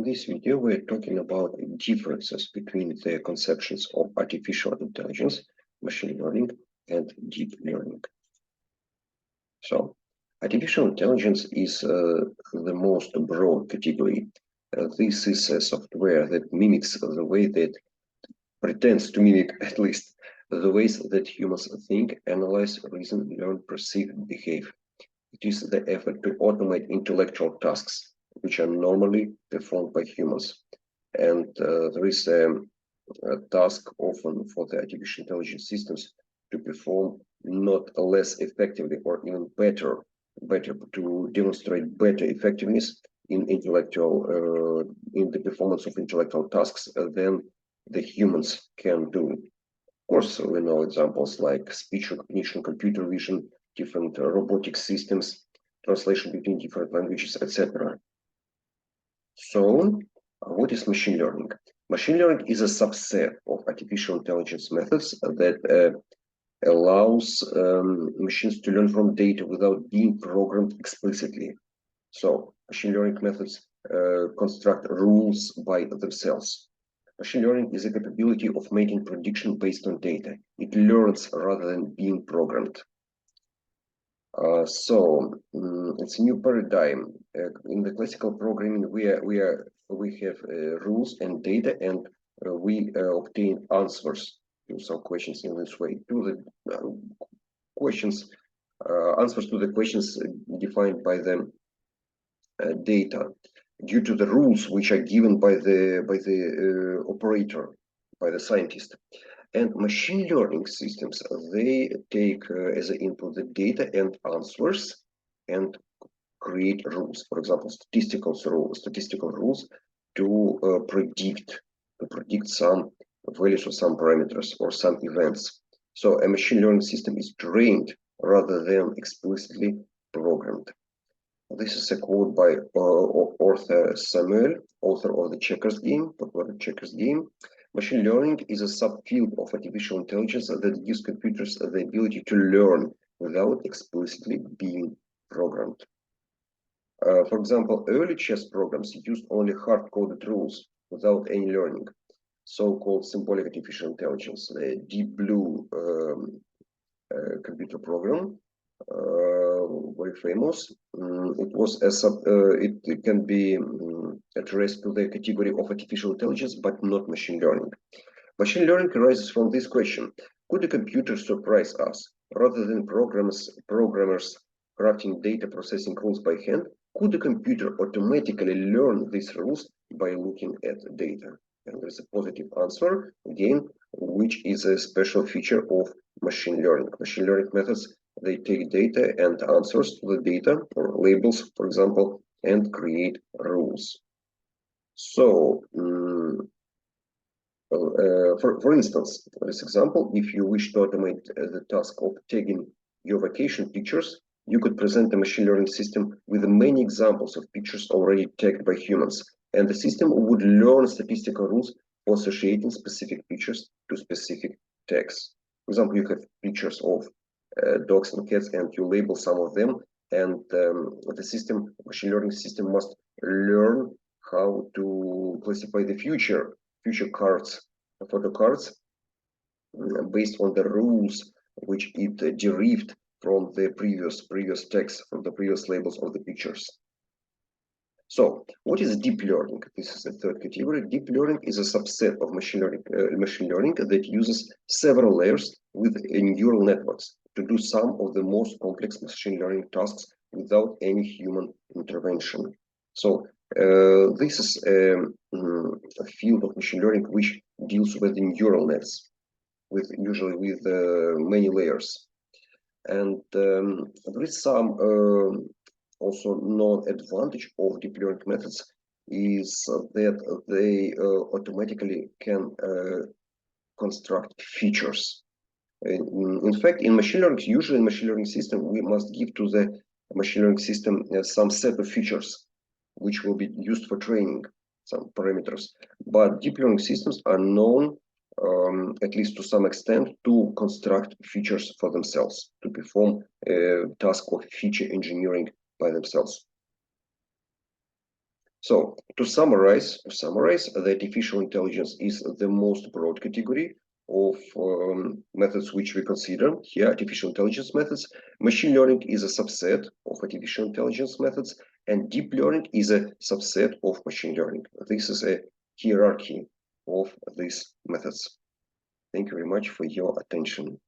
In this video, we're talking about differences between the conceptions of artificial intelligence, machine learning, and deep learning. So, artificial intelligence is the most broad category. This is a software that mimics the way that pretends to mimic, at least, the ways that humans think, analyze, reason, learn, perceive, behave. It is the effort to automate intellectual tasks which are normally performed by humans. And there is a task often for the artificial intelligence systems to perform not less effectively or even better to demonstrate better effectiveness in intellectual in the performance of intellectual tasks than the humans can do. Of course, we know examples like speech recognition, computer vision, different robotic systems, translation between different languages, etc. So, what is machine learning? Machine learning is a subset of artificial intelligence methods that allows machines to learn from data without being programmed explicitly. So, machine learning methods construct rules by themselves. Machine learning is a capability of making prediction based on data. It learns rather than being programmed. It's a new paradigm. In the classical programming, we have rules and data, and we obtain answers to some questions in this way. To the questions, answers to the questions defined by the data, due to the rules which are given by the operator, by the scientist. And machine learning systems, they take as an input the data and answers and create rules. For example, statistical rules to predict some values or some parameters or some events. So a machine learning system is trained rather than explicitly programmed. This is a quote by Arthur Samuel, author of the Checkers game, popular Checkers game. Machine learning is a subfield of artificial intelligence that gives computers the ability to learn without explicitly being programmed. For example, early chess programs used only hard-coded rules without any learning, so-called symbolic artificial intelligence. The Deep Blue computer program, very famous. It can be addressed to the category of artificial intelligence, but not machine learning. Machine learning arises from this question: could a computer surprise us? Rather than programmers crafting data processing rules by hand, could a computer automatically learn these rules by looking at data? And there's a positive answer, again, which is a special feature of machine learning. Machine learning methods, they take data and answers to the data, or labels, for example, and create rules. So, for instance, this example, if you wish to automate the task of tagging your vacation pictures, you could present a machine learning system with many examples of pictures already tagged by humans, and the system would learn statistical rules for associating specific pictures to specific tags. For example, you have pictures of dogs and cats, and you label some of them, and the machine learning system must learn how to classify the future cards, photo cards, based on the rules which it derived from the previous text, from the previous labels of the pictures. So, what is deep learning? This is the third category. Deep learning is a subset of machine learning that uses several layers with neural networks to do some of the most complex machine learning tasks without any human intervention. So, this is a field of machine learning which deals with the neural nets, usually with many layers. And there is some also known advantage of deep learning methods is that they automatically can construct features. In fact, in machine learning, usually in machine learning system, we must give to the machine learning system some set of features which will be used for training, some parameters. But deep learning systems are known, at least to some extent, to construct features for themselves, to perform a task of feature engineering by themselves. So to summarize, the artificial intelligence is the most broad category of methods which we consider here, artificial intelligence methods. Machine learning is a subset of artificial intelligence methods, and deep learning is a subset of machine learning. This is a hierarchy of these methods. Thank you very much for your attention.